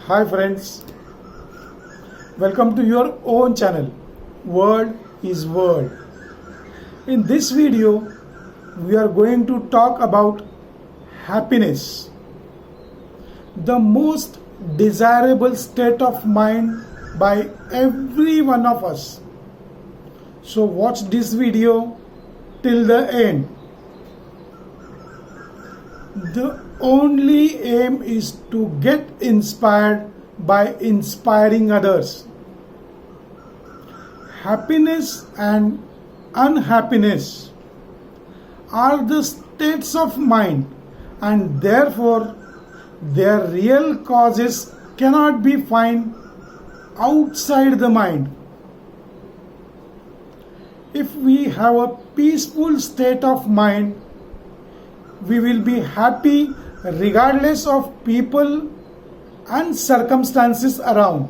Hi friends, welcome to your own channel, World is World. In this video, we are going to talk about happiness, the most desirable state of mind by every one of us. So watch this video till the end. The only aim is to get inspired by inspiring others. Happiness and unhappiness are the states of mind, and therefore their real causes cannot be found outside the mind. If we have a peaceful state of mind, we will be happy regardless of people and circumstances around.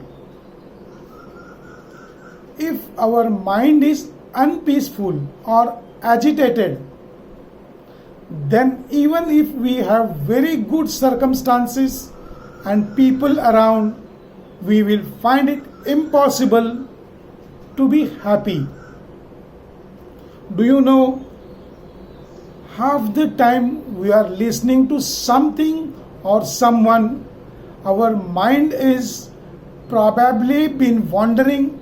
If our mind is unpeaceful or agitated, then even if we have very good circumstances and people around, we will find it impossible to be happy. Do you know, half the time we are listening to something or someone, our mind is probably been wandering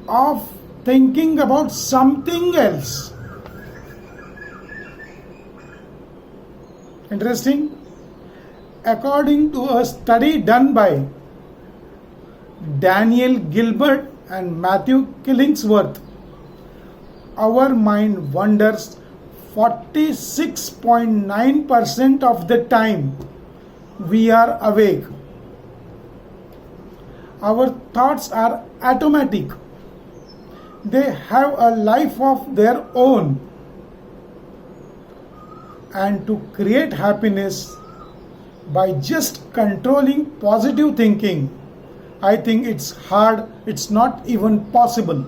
off thinking about something else. Interesting? According to a study done by Daniel Gilbert and Matthew Killingsworth, our mind wanders 46.9% of the time we are awake. Our thoughts are automatic. They have a life of their own. And to create happiness by just controlling positive thinking, I think it's hard, it's not even possible.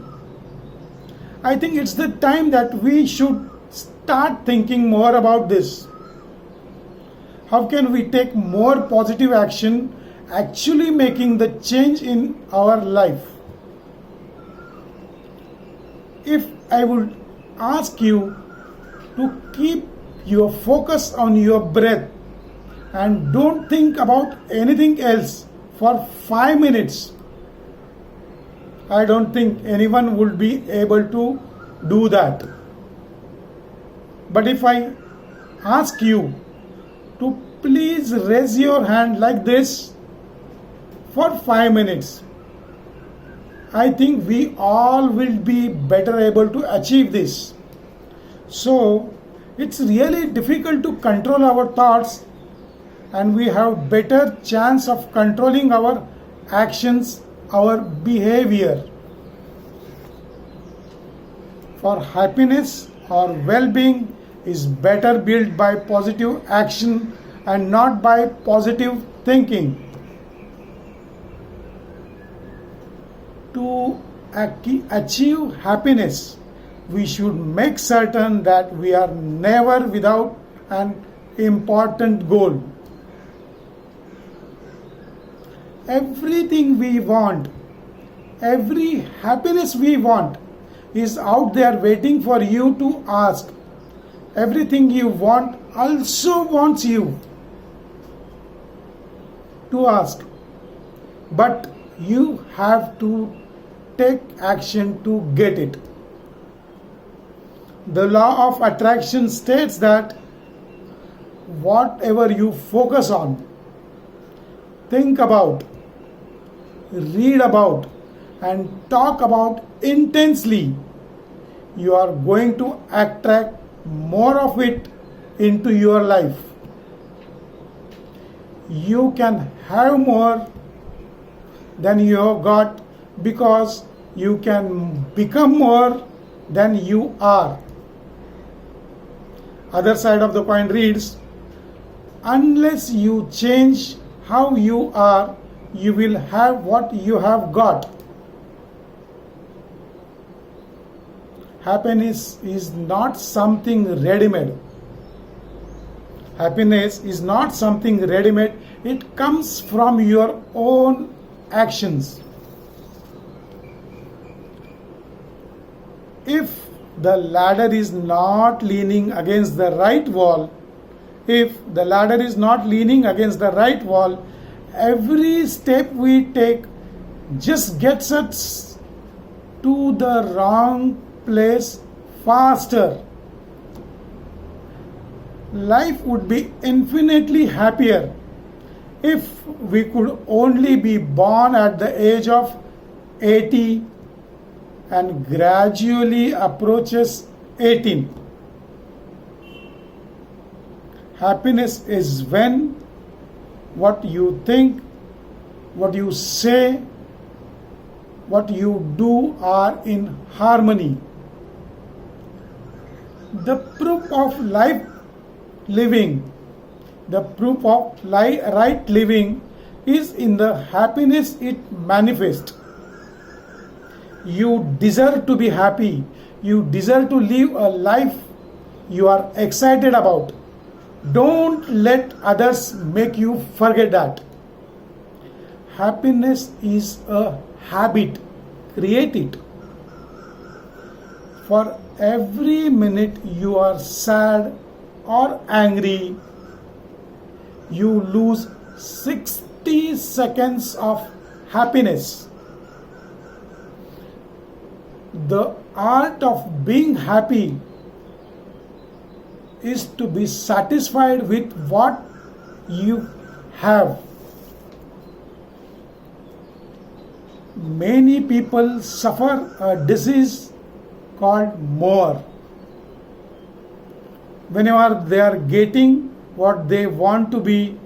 I think it's the time that we should start thinking more about this. How can we take more positive action, actually making the change in our life? If I would ask you to keep your focus on your breath and don't think about anything else for 5 minutes, I don't think anyone would be able to do that. But if I ask you to please raise your hand like this for 5 minutes, I think we all will be better able to achieve this. So it's really difficult to control our thoughts, and we have better chance of controlling our actions, our behavior. For happiness or well-being is better built by positive action and not by positive thinking. To achieve happiness, we should make certain that we are never without an important goal. Everything we want, every happiness we want is out there waiting for you to ask. Everything you want also wants you to ask. But you have to take action to get it. The law of attraction states that whatever you focus on, think about, read about, and talk about intensely, you are going to attract more of it into your life. You can have more than you have got because you can become more than you are. Other side of the coin reads, unless you change how you are, you will have what you have got. Happiness is not something ready-made. Happiness is not something ready-made. It comes from your own actions. If the ladder is not leaning against the right wall, every step we take just gets us to the wrong place faster. Life would be infinitely happier if we could only be born at the age of 80 and gradually approaches 18. Happiness is when what you think, what you say, what you do are in harmony. The proof of right living is in the happiness it manifests. You deserve to be happy. You deserve to live a life you are excited about. Don't let others make you forget that. Happiness is a habit. Create it. For every minute you are sad or angry, you lose 60 seconds of happiness. The art of being happy is to be satisfied with what you have. Many people suffer a disease called more. Whenever they are getting what they want to be,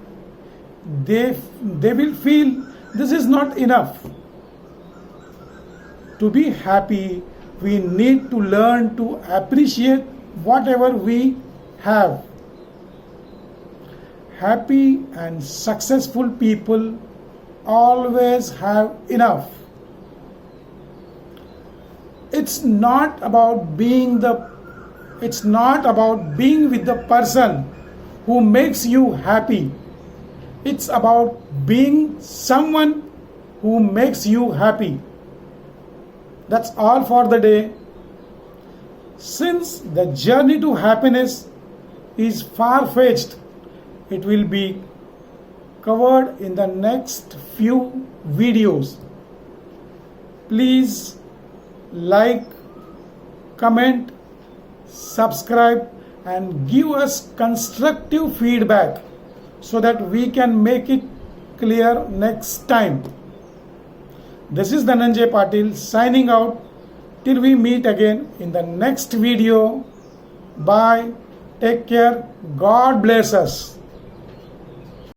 they will feel this is not enough. To be happy, we need to learn to appreciate whatever we have. Happy and successful people always have enough. It's not about being with the person who makes you happy. It's about being someone who makes you happy. That's all for the day. Since the journey to happiness is far-fetched, it will be covered in the next few videos. Please like, comment, subscribe and give us constructive feedback so that we can make it clear next time. This is Dhananjay Patil signing out. Till we meet again in the next video. Bye. Take care. God bless us.